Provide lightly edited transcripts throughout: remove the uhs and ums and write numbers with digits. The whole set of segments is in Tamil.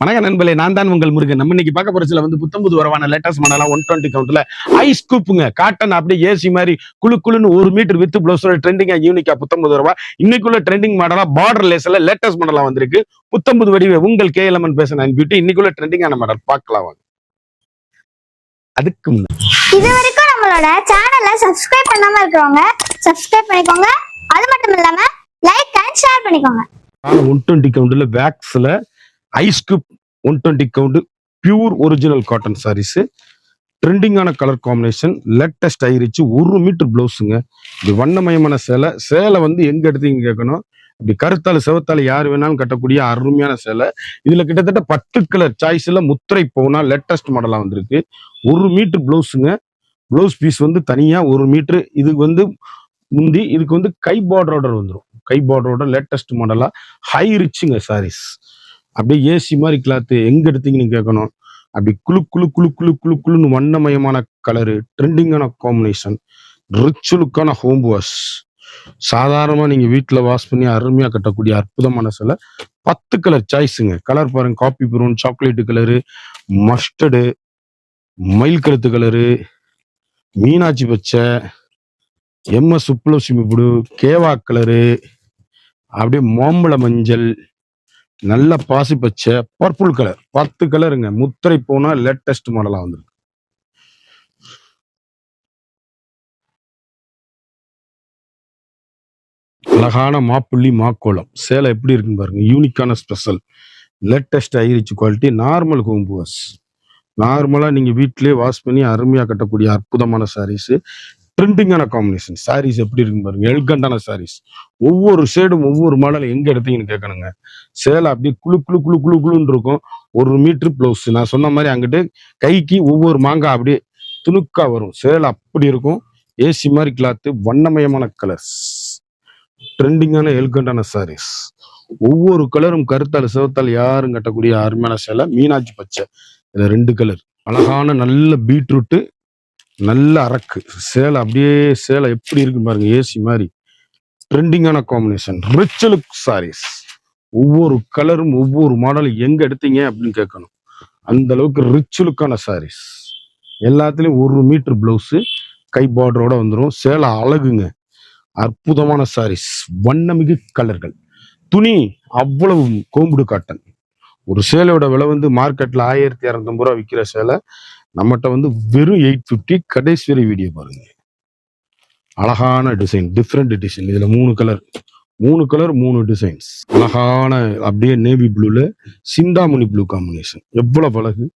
வணக்கம் நண்பர்களே, நான் தான் உங்கள் முருகன். நம்ம இன்னைக்கு பார்க்க போறதுல வந்து புத்தம்புது வரவான லேட்டஸ்ட் மாடலா 120 கவுண்ட்ல ஐஸ் கூப்புங்க காட்டன் அப்படியே ஏசி மாதிரி குளு குளுன்னு 1 மீட்டர் வித் பிளவுஸோட ட்ரெண்டிங்கா யூனிக்கா புத்தம்புது வரவா இன்னைக்குள்ள ட்ரெண்டிங் மாடலா பார்டர் லேஸ்ல லேட்டஸ்ட் மாடலா வந்திருக்கு. புத்தம்புது வடிவே உங்கள் KLMN பேச நான் பியூட்டி. இன்னைக்குள்ள ட்ரெண்டிங்கான மாடல் பார்க்கலாம் வாங்க. அதுக்கு இது வரைக்கும் நம்மளோட சேனலை சப்ஸ்கிரைப் பண்ணாம இருக்கிறவங்க சப்ஸ்கிரைப் பண்ணிக்கோங்க. அது மட்டும் இல்லாம லைக் அண்ட் ஷேர் பண்ணிக்கோங்க. 120 கவுண்ட்ல வேக்ஸ்ல ice cube 120 count pure original cotton sarees, ட்ரெண்டிங்கான கலர் காம்பினேஷன், லேட்டஸ்ட் ஆயிருச்சு. 1 மீட்டர் பிளவுஸுங்க. இது வண்ணமயமான சேலை வந்து எங்க எடுத்தீங்க கேட்கணும். இப்படி கருத்தாள் செவத்தாள் யார் வேணாலும் கட்டக்கூடிய அருமையான சேலை. இதுல கிட்டத்தட்ட 10 கலர் சாய்ஸ்ல முத்திரை போனா லேட்டஸ்ட் மாடலா வந்திருக்கு. 1 மீட்டர் பிளவுஸுங்க. பிளவுஸ் பீஸ் வந்து தனியா 1 மீட்டர். இதுக்கு வந்து முந்தி இதுக்கு வந்து கை பார்டரோட வந்துடும். கை பார்டரோட லேட்டஸ்ட் மாடலா ஹை ரிச்சுங்க சாரீஸ். அப்படியே ஏசி மாதிரி கிளாத்து எங்க எடுத்தீங்கன்னு கேட்கணும். அப்படி குளு குளு குளு குளு குளு குளுன்னு வண்ணமயமான கலரு, ட்ரெண்டிங்கான காம்பினேஷன், ரிச் லுக்கான ஹோம் வாஷ். சாதாரணமா நீங்க வீட்டுல வாஷ் பண்ணி அருமையா கட்டக்கூடிய அற்புதமான சில 10 கலர் சாய்ஸுங்க. கலர் பாருங்க, copy brown, chocolate colour, mustard, மயில் கழுத்து கலரு, மீனாட்சி பச்சை, MS சுப்புலட்சுமி புடு, கேவா கலரு, அப்படியே மாம்பழ மஞ்சள், நல்ல பாசி பச்சை, பர்பிள் கலர். 10 கலருங்க. முத்திரை போனா லேட்டஸ்ட் மாடலா வந்துருக்கு. அழகான மாப்புள்ளி மாக்கோளம் சேலை எப்படி இருக்குன்னு பாருங்க. யூனிக்கான ஸ்பெஷல் லேட்டஸ்ட் ஆயிருச்சு குவாலிட்டி. Normal home wash. நார்மலா நீங்க வீட்லயே வாஷ் பண்ணி அருமையா கட்டக்கூடிய அற்புதமான சாரீஸ். ட்ரெண்டிங்கான காம்பினேஷன் சாரீஸ் எப்படி இருக்குன்னு பாருங்க. எல்கண்டான சாரீஸ். ஒவ்வொரு ஷேடும் ஒவ்வொரு மாடல் எங்க எடுத்தீங்கன்னு கேட்கணுங்க. சேலை அப்படியே குளு குளு குளு குளு குளுன்னு இருக்கும். 1 மீட்டர் பிளவுஸ். நான் சொன்ன மாதிரி அங்கிட்டு கைக்கு ஒவ்வொரு மாங்காய் அப்படியே துணுக்கா வரும். சேலை அப்படி இருக்கும். ஏசி மாதிரி கிளாத்து, வண்ணமயமான கலர்ஸ், ட்ரெண்டிங்கான எல்கண்டான சாரீஸ். ஒவ்வொரு கலரும் கருத்தால் சிவத்தால் யாரும் கட்டக்கூடிய அருமையான சேலை. மீனாட்சி பச்சை, இதுல 2 கலர். அழகான நல்ல பீட்ரூட்டு, நல்ல அரக்கு சேலை. அப்படியே சேலை எப்படி இருக்குன்னு பாருங்க. ஏசி மாதிரி ட்ரெண்டிங்கான காம்பினேஷன், ரிச் லுக் சாரீஸ். ஒவ்வொரு கலரும் ஒவ்வொரு மாடலும் எங்க எடுத்தீங்க அப்படின்னு கேட்கணும். அந்த அளவுக்கு ரிச் லுக்கான சாரீஸ். எல்லாத்துலயும் 1 மீட்டர் பிளவுஸ், கை பார்டரோட வந்துடும். சேலை அழகுங்க. அற்புதமான சாரீஸ், வண்ணமிகு கலர்கள். துணி அவ்வளவு கோம்புடு காட்டன். ஒரு சேலையோட விலை வந்து மார்க்கெட்ல 1250 ரூபா விற்கிற சேலை நம்மகிட்ட வந்து வெறும் 850. கடைசி வரை வீடியோ பாருங்க. அழகான டிசைன், டிஃப்ரெண்ட் டிசைன். இதுல 3 கலர், 3 டிசைன்ஸ். அழகான அப்படியே நேவி ப்ளூல சிந்தாமணி ப்ளூ காம்பினேஷன். எவ்வளவு அழகு.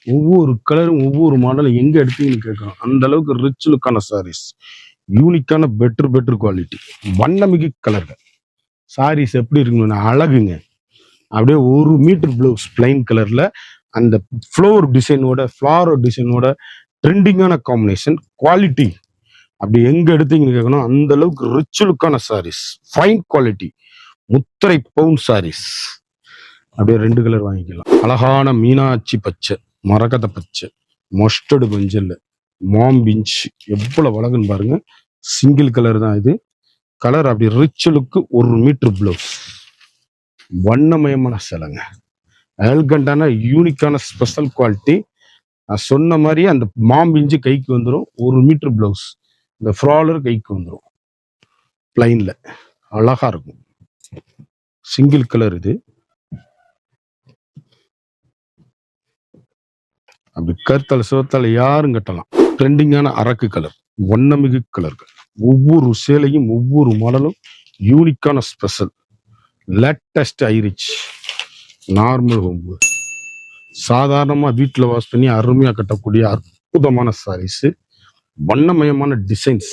ஒவ்வொரு கலரும் ஒவ்வொரு மாடலும் எங்க எடுத்தீங்கன்னு கேட்கணும். அந்த அளவுக்கு ரிச் லுக்கான சாரீஸ். யூனிக்கான பெட்டர் குவாலிட்டி, வண்ணமிகு கலர்கள். சாரீஸ் எப்படி இருக்குன்னு அழகுங்க. அப்படியே 1 மீட்டர் பிளவுஸ் பிளைன் கலர்ல அந்த ஃப்ளோர் டிசைனோட ட்ரெண்டிங்கான காம்பினேஷன், குவாலிட்டி. அப்படி எங்க எடுத்தீங்கன்னு கேட்கணும். அந்த அளவுக்கு ரிச் லுக்கான சாரீஸ், ஃபைன் குவாலிட்டி, முத்திரை பவுன் சாரீஸ். அப்படியே 2 கலர் வாங்கிக்கலாம். அழகான மீனாட்சி பச்சை, மரகத பச்சை, மஸ்டர்டு மஞ்சள், மாம்பிஞ்ச். எவ்வளவு அழகுன்னு பாருங்க. சிங்கிள் கலர் தான் இது. கலர் அப்படி ரிச் லுக்கு. 1 மீட்டர் பிளவுஸ், வண்ணமயமான சேலைங்க. எல்கண்டான யூனிக்கான ஸ்பெஷல் குவாலிட்டி. நான் சொன்ன மாதிரி அந்த மாம்பிஞ்சு கைக்கு வந்துடும். 1 மீட்டர் பிளவுஸ். இந்த ஃப்ராலர் கைக்கு வந்துடும் பிளைன்ல. அழகா இருக்கும். சிங்கிள் கலர் இது. அப்படி கருத்தால சிவத்தால யாரும் கட்டலாம். ட்ரெண்டிங்கான அரக்கு கலர், வண்ணமிகு கலர்கள். ஒவ்வொரு சேலையும் ஒவ்வொரு மாடலும் யூனிக்கான ஸ்பெஷல். Latest ஐரிச் normal home. சாதாரணமா வீட்டுல வாஷ் பண்ணி அருமையா கட்டக்கூடிய அற்புதமான சாரீஸ், வண்ணமயமான டிசைன்ஸ்.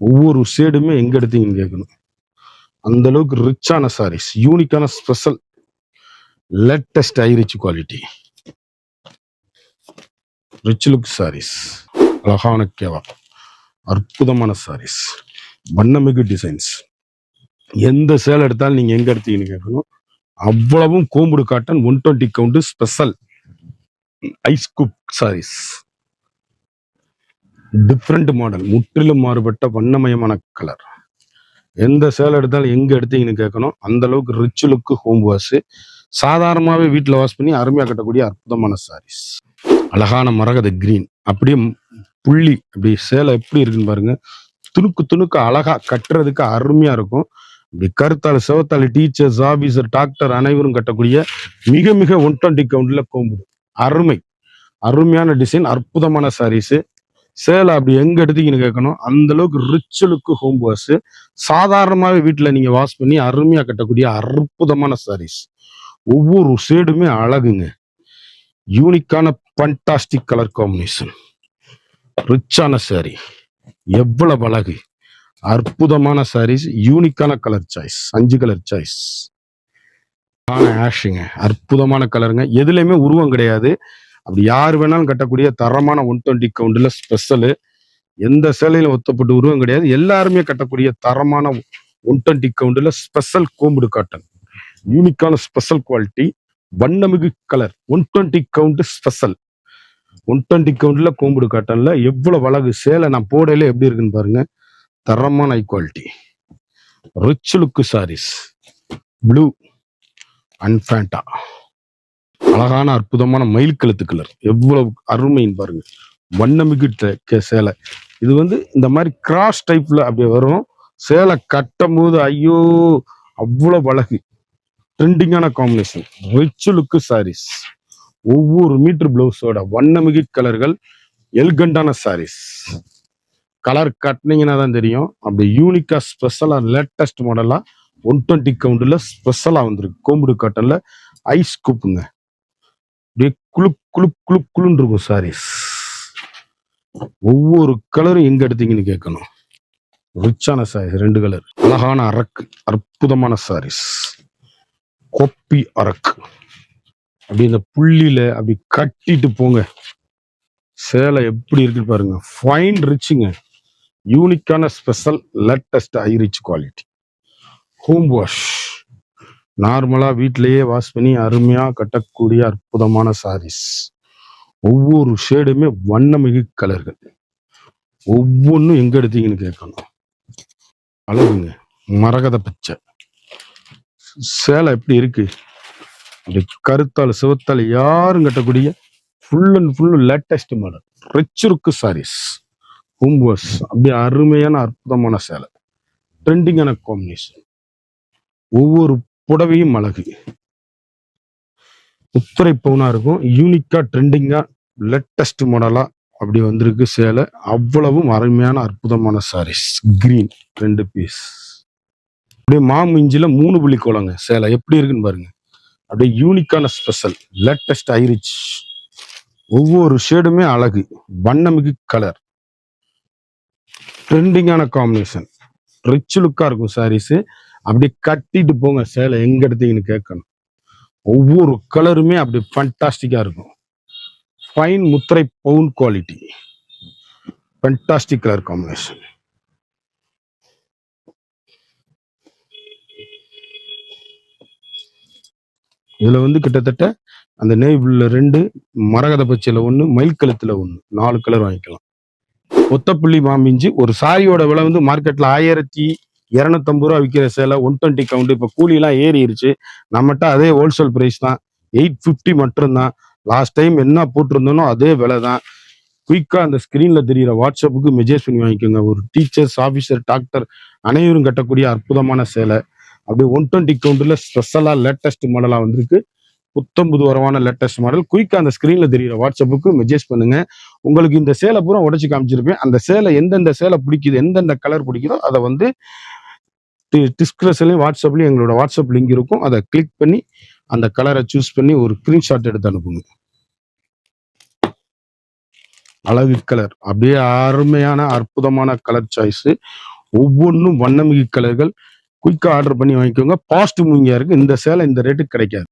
ஒவ்வொரு ஷேடுமே எங்க எடுத்தீங்கன்னு கேட்கணும். அந்த அளவுக்கு ரிச்சான சாரீஸ், யூனிக்கான ஸ்பெஷல், லேட்டஸ்ட் ஐரிச் குவாலிட்டி, ரிச் லுக் சாரீஸ். அழகான கேவா, அற்புதமான சாரீஸ், வண்ணமிகு டிசைன்ஸ். எந்த சேலை எடுத்தாலும் நீங்க எங்க எடுத்தீங்கன்னு கேட்கணும். அவ்வளவும் combed cotton 120 count special ice cube sarees. Different model, முற்றிலும் மாறுபட்ட வண்ணமயமான கலர். எந்த சேலை எடுத்தாலும் எங்க எடுத்தீங்கன்னு கேட்கணும். அந்த அளவுக்கு ரிச் லுக்கு ஹோம் வாஷ். சாதாரணமாகவே வீட்டில் வாஷ் பண்ணி அருமையாக கட்டக்கூடிய அற்புதமான சாரீஸ். அழகான மரகத கிரீன், அப்படியே புள்ளி, அப்படி சேலை எப்படி இருக்குன்னு பாருங்க. துணுக்கு துணுக்கு அழகா கட்டுறதுக்கு அருமையா இருக்கும். இப்படி கருத்தாள் சிவத்தாள் டீச்சர்ஸ் ஆபீசர் டாக்டர் அனைவரும் கட்டக்கூடிய மிக மிக 120 கவுண்ட்ல கோம்புடு. அருமையான டிசைன், அற்புதமான சாரீஸ். சேலை அப்படி எங்க எடுத்தீங்கன்னு கேட்கணும், அந்த அளவுக்கு ரிச் லுக்கு ஹோம் வாஷ். சாதாரணமாகவே வீட்டில் நீங்க வாஷ் பண்ணி அருமையா கட்டக்கூடிய அற்புதமான சாரீஸ். ஒவ்வொரு ஷேடுமே அழகுங்க. யூனிக்கான ஃபண்டாஸ்டிக் கலர் காம்பினேஷன், ரிச்சான சாரி, எவ்வளவு அழகு, அற்புதமான சாரீஸ், யூனிக்கான கலர் சாய்ஸ், 5 கலர் சாய்ஸ். ஆஷுங்க, அற்புதமான கலருங்க. எதுலையுமே உருவம் கிடையாது. அப்படி யார் வேணாலும் கட்டக்கூடிய தரமான 120 கவுண்ட்ல ஸ்பெஷலு. எந்த சேலையில ஒத்தப்பட்டு உருவம் கிடையாது. எல்லாருமே கட்டக்கூடிய தரமான 120 கவுண்ட்ல ஸ்பெஷல் கோம்புடு காட்டன். யூனிக்கான ஸ்பெஷல் குவாலிட்டி, வண்ணமிகு கலர், 120 கவுண்ட் ஸ்பெஷல். 120 கவுண்ட்ல கோம்புடு காட்டன்ல எவ்வளவு அழகு. சேலை நான் போடையில எப்படி இருக்குன்னு பாருங்க. தரமான high quality, rich look saris. Blue and Fanta, அழகான அற்புதமான மயில் கழுத்து கலர், எவ்வளவு அருமைன்னு பாருங்க. வண்ணமிகு சேலை. இது இந்த மாதிரி கிராஸ் டைப்ல அப்படியே வரும். சேலை கட்டும் போது ஐயோ அவ்வளவு அழகு. ட்ரெண்டிங்கான காம்பினேஷன், ரிச் லுக்கு சாரீஸ். ஒவ்வொரு மீட்டர் பிளவுஸோட வண்ணமிகு கலர்கள், எல்கண்டான சாரீஸ். கலர் கட்டினீங்கன்னா தான் தெரியும். அப்படி யூனிக்கா ஸ்பெஷலா லேட்டஸ்ட் மாடலா 120 கவுண்ட்ல ஸ்பெஷலா வந்திருக்கு. கோம்புடு காட்டன்ல ஐஸ் கூப்புங்க. அப்படியே குளு குளு குளு குளுன்னு இருக்கும் சாரீஸ். ஒவ்வொரு கலரும் எங்க எடுத்தீங்கன்னு கேட்கணும். ரிச்சான சாரீஸ், 2 கலர். அழகான அரக்கு, அற்புதமான சாரீஸ். கொப்பி அரக்கு, அப்படி இந்த புள்ளியில அப்படி கட்டிட்டு போங்க. சேலை எப்படி இருக்குன்னு பாருங்க. ஃபைன் ரிச்சுங்க. யூனிக்கான special latest high rich quality home wash. நார்மலா வீட்டிலேயே வாஷ் பண்ணி அருமையா கட்டக்கூடிய அற்புதமான சாரீஸ். ஒவ்வொரு ஷேடுமே வண்ணமிகு கலர்கள். ஒவ்வொன்றும் எங்க எடுத்தீங்கன்னு கேட்கணும். அழகுங்க, மரகத பச்சை. சேலை எப்படி இருக்கு, அப்படி கருத்தாள் சிவத்தாள் யாரும் கட்டக்கூடிய full and full latest model rich look saris. Home wash, அப்படியே அருமையான அற்புதமான சேலை, ட்ரெண்டிங்கான காம்பினேஷன். ஒவ்வொரு புடவையும் அழகு, முத்திரை பவுனா இருக்கும். யூனிக்கா ட்ரெண்டிங்கா லேட்டஸ்ட் மாடலா அப்படி வந்திருக்கு சேலை. அவ்வளவும் அருமையான அற்புதமான சாரீஸ். கிரீன் 2 பீஸ், அப்படியே மாமிஞ்சில 3 புள்ளி கோலங்க. சேலை எப்படி இருக்குன்னு பாருங்க. அப்படியே யூனிக்கான ஸ்பெஷல் லேட்டஸ்ட் ஹை ரிச். ஒவ்வொரு ஷேடுமே அழகு, வண்ணமிகு கலர், ட்ரெண்டிங்கான காம்பினேஷன், ரிச் லுக்கா இருக்கும் சாரீஸ். அப்படி கட்டிட்டு போங்க. சேலை எங்க எடுத்தீங்கன்னு கேட்கணும். ஒவ்வொரு கலருமே அப்படி ஃபண்டாஸ்டிக்கா இருக்கும். ஃபைன் முத்திரை பவுன் குவாலிட்டி, ஃபண்டாஸ்டிக் கலர் காம்பினேஷன். இதுல கிட்டத்தட்ட அந்த நேவில 2, மரகத பச்சையில 1, மயில் கழுத்துல 1, 4 கலர் வாங்கிக்கலாம். ஒத்தப்புள்ளி மாமிஞ்சி ஒரு சாரியோட விலை மார்க்கெட்ல 1250 ரூபா விற்கிற சேலை 120 கவுண்ட். இப்ப கூலி எல்லாம் ஏறிடுச்சு. நம்மகிட்ட அதே ஹோல்சேல் பிரைஸ் தான், 850 மட்டும்தான். லாஸ்ட் டைம் என்ன போட்டிருந்தோனோ அதே விலை தான். குயிக்கா அந்த ஸ்கிரீன்ல தெரியுற வாட்ஸ்அப்புக்கு மெசேஜ் பண்ணி வாங்கிக்கோங்க. ஒரு டீச்சர்ஸ் ஆபீசர் டாக்டர் அனைவரும் கட்டக்கூடிய அற்புதமான சேலை. அப்படியே 120 கவுண்ட்ல ஸ்பெஷலா லேட்டஸ்ட் மாடலா வந்திருக்கு. புத்தம்புது வரவான லேட்டஸ்ட் மாடல். குயிக்கா அந்த ஸ்கிரீன்ல தெரியுற வாட்ஸ்அப்புக்கு மெசேஜ் பண்ணுங்க. உங்களுக்கு இந்த சேலை பூரா உடைச்சு காமிச்சிருப்பேன். அந்த சேலை எந்தெந்த சேலை பிடிக்குது, எந்தெந்த கலர் பிடிக்குதோ அதை டிஸ்கிரிப்ஷன்லயும் வாட்ஸ்அப்லயும் எங்களோட வாட்ஸ்அப் லிங்க் இருக்கும். அதை கிளிக் பண்ணி அந்த கலரை சூஸ் பண்ணி ஒரு ஸ்கிரீன்ஷாட் எடுத்து அனுப்புங்க. அழகு கலர், அப்படியே அருமையான அற்புதமான கலர் சாய்ஸ். ஒவ்வொன்றும் வண்ணமிகு கலர்கள். குயிக்கா ஆர்டர் பண்ணி வாங்கிக்கோங்க. பாஸ்ட் மூவிங்கா இருக்கு. இந்த சேலை இந்த ரேட்டுக்கு கிடைக்காது.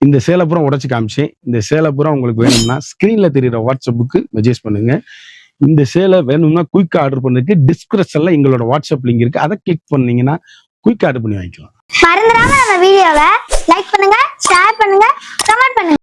இந்த சேலை பூரா உடைச்சு காமிச்சேன். இந்த சேலை பூரா உங்களுக்கு வேணும்னா ஸ்கிரீன்ல தெரியுற வாட்ஸ்அப்புக்கு மெசேஜ் பண்ணுங்க. இந்த சேலை வேணும்னா குயிக்கா ஆர்டர் பண்ணதுக்கு டிஸ்கிரிப்ஷன்ல எங்களோட வாட்ஸ்அப் லிங்க் இருக்கு. அதை கிளிக் பண்ணீங்கன்னா குயிக்கா ஆர்டர் பண்ணி வாங்கிக்கலாம். மறந்துடாம நம்ம வீடியோவை லைக் பண்ணுங்க, ஷேர் பண்ணுங்க, கமெண்ட் பண்ணுங்க.